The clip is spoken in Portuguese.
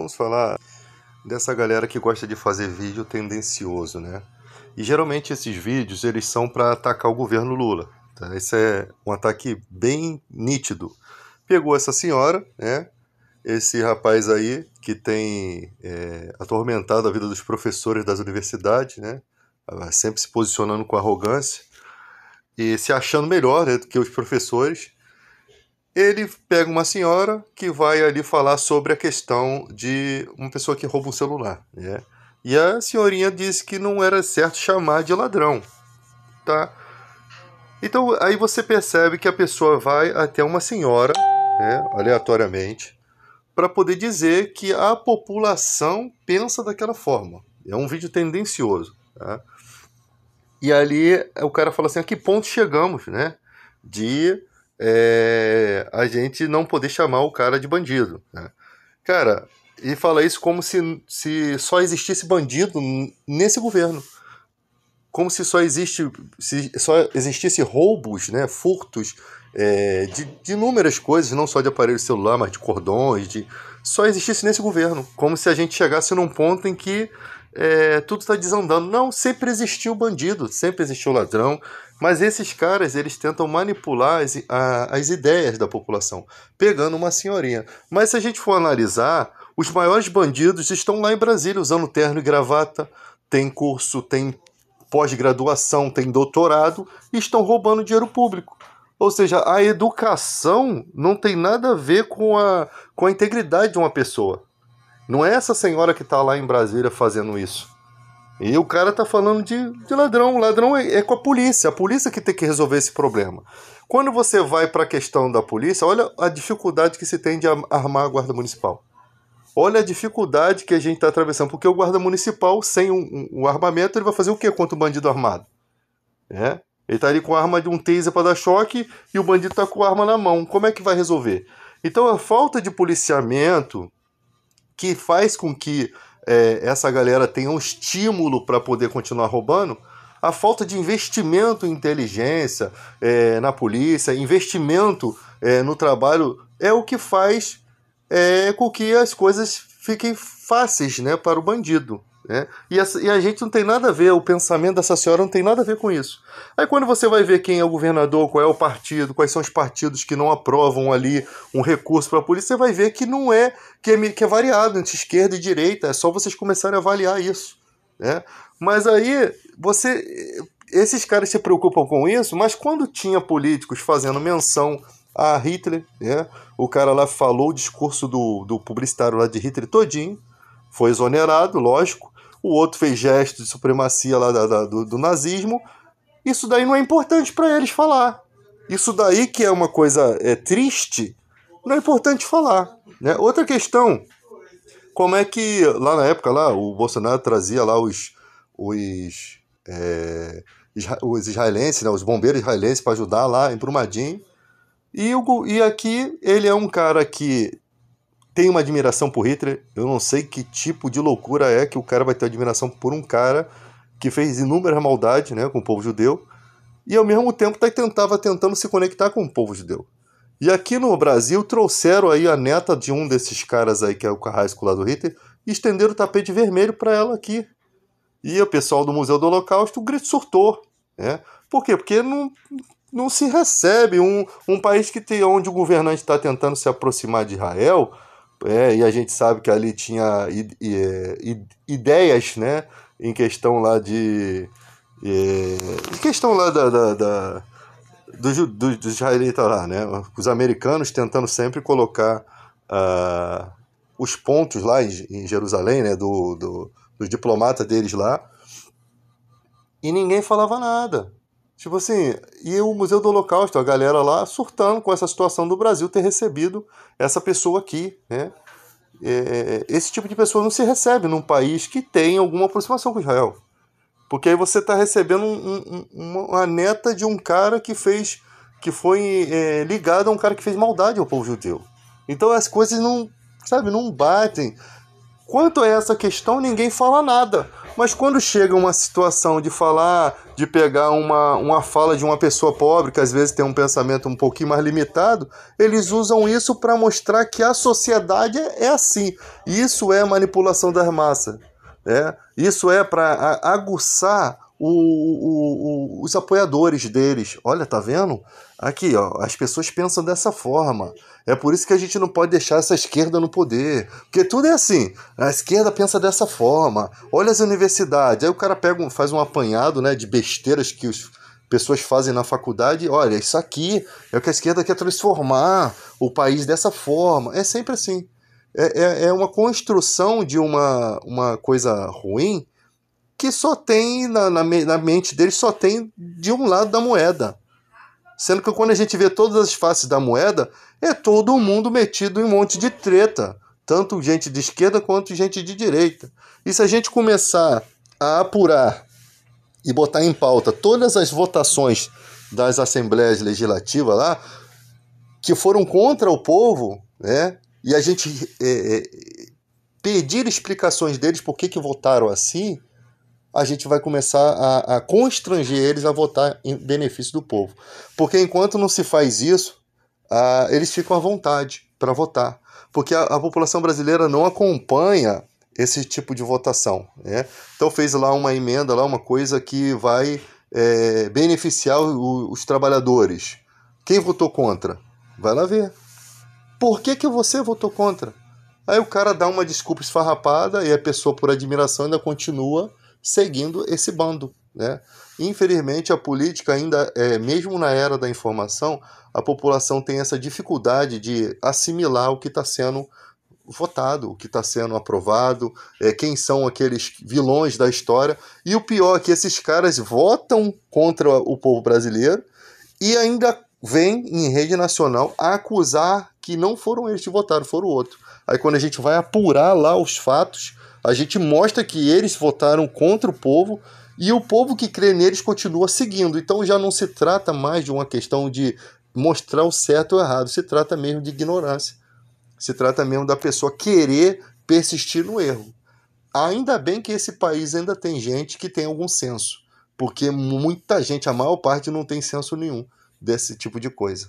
vamos falar dessa galera que gosta de fazer vídeo tendencioso, né? E geralmente esses vídeos eles são para atacar o governo Lula, tá? Esse é um ataque bem nítido. Pegou essa senhora, né? Esse rapaz aí que tem atormentado a vida dos professores das universidades, né? Sempre se posicionando com arrogância e se achando melhor, né, do que os professores. Ele pega uma senhora que vai ali falar sobre a questão de uma pessoa que rouba um celular, né? E a senhorinha disse que não era certo chamar de ladrão, tá? Então aí você percebe que a pessoa vai até uma senhora, né, aleatoriamente, para poder dizer que a população pensa daquela forma. É um vídeo tendencioso, tá? E ali o cara fala assim, a que ponto chegamos, né? De a gente não poder chamar o cara de bandido, né? Cara, e fala isso como se só existisse bandido nesse governo. Como se só existisse roubos, né, furtos de inúmeras coisas, não só de aparelho celular, mas de cordões, só existisse nesse governo. Como se a gente chegasse num ponto em que tudo está desandando. Não, sempre existiu bandido, sempre existiu ladrão, mas esses caras, eles tentam manipular as ideias da população, pegando uma senhorinha. Mas se a gente for analisar, os maiores bandidos estão lá em Brasília, usando terno e gravata, tem curso, tem pós-graduação, tem doutorado, e estão roubando dinheiro público. Ou seja, a educação não tem nada a ver com a integridade de uma pessoa. Não é essa senhora que está lá em Brasília fazendo isso. E o cara está falando de ladrão. Ladrão é com a polícia que tem que resolver esse problema. Quando você vai para a questão da polícia, olha a dificuldade que se tem de armar a guarda municipal. Olha a dificuldade que a gente está atravessando, porque o guarda municipal, sem um armamento, ele vai fazer o quê contra o bandido armado? Ele está ali com a arma de um taser para dar choque e o bandido está com a arma na mão. Como é que vai resolver? Então a falta de policiamento que faz com que essa galera tenha um estímulo para poder continuar roubando, a falta de investimento em inteligência na polícia, investimento no trabalho, é o que faz com que as coisas fiquem fáceis, né, para o bandido, né? E a gente não tem nada a ver, o pensamento dessa senhora não tem nada a ver com isso. Aí quando você vai ver quem é o governador, qual é o partido, quais são os partidos que não aprovam ali um recurso para a polícia, você vai ver que não que é variado entre esquerda e direita, é só vocês começarem a avaliar isso, né? Mas aí esses caras se preocupam com isso, mas quando tinha políticos fazendo menção a Hitler, né? O cara lá falou o discurso do publicitário lá de Hitler todinho, foi exonerado, lógico. O outro fez gesto de supremacia lá do nazismo. Isso daí não é importante para eles falar. Isso daí que é uma coisa triste, não é importante falar, né? Outra questão, como é que lá na época lá, o Bolsonaro trazia lá os israelenses, né? Os bombeiros israelenses para ajudar lá em Brumadinho. E aqui ele é um cara que tem uma admiração por Hitler. Eu não sei que tipo de loucura é que o cara vai ter admiração por um cara que fez inúmeras maldades, né, com o povo judeu, e ao mesmo tempo estava tentando se conectar com o povo judeu. E aqui no Brasil trouxeram aí a neta de um desses caras aí, que é o carrasco lá do Hitler, e estenderam o tapete vermelho para ela aqui. E o pessoal do Museu do Holocausto surtou, né? Por quê? Porque não se recebe um país onde o governante está tentando se aproximar de Israel, e a gente sabe que ali tinha ideias, né, em questão lá dos israelitas lá, né, os americanos tentando sempre colocar os pontos lá em Jerusalém, né, dos diplomatas deles lá, e ninguém falava nada. Tipo assim, e o Museu do Holocausto, a galera lá surtando com essa situação do Brasil ter recebido essa pessoa aqui, né? Esse tipo de pessoa não se recebe num país que tem alguma aproximação com Israel. Porque aí você está recebendo uma neta de um cara que foi ligado a um cara que fez maldade ao povo judeu. Então as coisas não batem. Quanto a essa questão, ninguém fala nada. Mas quando chega uma situação de falar, de pegar uma fala de uma pessoa pobre, que às vezes tem um pensamento um pouquinho mais limitado, eles usam isso para mostrar que a sociedade é assim. Isso é manipulação das massas. Isso é para aguçar os apoiadores deles. Olha, tá vendo? Aqui, ó, as pessoas pensam dessa forma. É por isso que a gente não pode deixar essa esquerda no poder. Porque tudo é assim. A esquerda pensa dessa forma. Olha as universidades. Aí o cara faz um apanhado, né, de besteiras que as pessoas fazem na faculdade. Olha, isso aqui é o que a esquerda quer transformar o país dessa forma. É sempre assim. É uma construção de uma coisa ruim que só tem na mente deles, só tem de um lado da moeda. Sendo que quando a gente vê todas as faces da moeda, é todo mundo metido em um monte de treta. Tanto gente de esquerda quanto gente de direita. E se a gente começar a apurar e botar em pauta todas as votações das assembleias legislativas lá, que foram contra o povo, né? E a gente pedir explicações deles por que votaram assim, a gente vai começar a constranger eles a votar em benefício do povo. Porque enquanto não se faz isso, eles ficam à vontade para votar. Porque a população brasileira não acompanha esse tipo de votação, né? Então fez lá uma emenda, lá uma coisa que vai beneficiar os trabalhadores. Quem votou contra? Vai lá ver. Por que você votou contra? Aí o cara dá uma desculpa esfarrapada e a pessoa, por admiração, ainda continua seguindo esse bando, né? Infelizmente, a política ainda, mesmo na era da informação, a população tem essa dificuldade de assimilar o que está sendo votado, o que está sendo aprovado, quem são aqueles vilões da história. E o pior é que esses caras votam contra o povo brasileiro e ainda vem em rede nacional a acusar que não foram eles que votaram, foram outros. Aí quando a gente vai apurar lá os fatos, a gente mostra que eles votaram contra o povo e o povo que crê neles continua seguindo. Então já não se trata mais de uma questão de mostrar o certo ou o errado, se trata mesmo de ignorância. Se trata mesmo da pessoa querer persistir no erro. Ainda bem que esse país ainda tem gente que tem algum senso, porque muita gente, a maior parte, não tem senso nenhum desse tipo de coisa.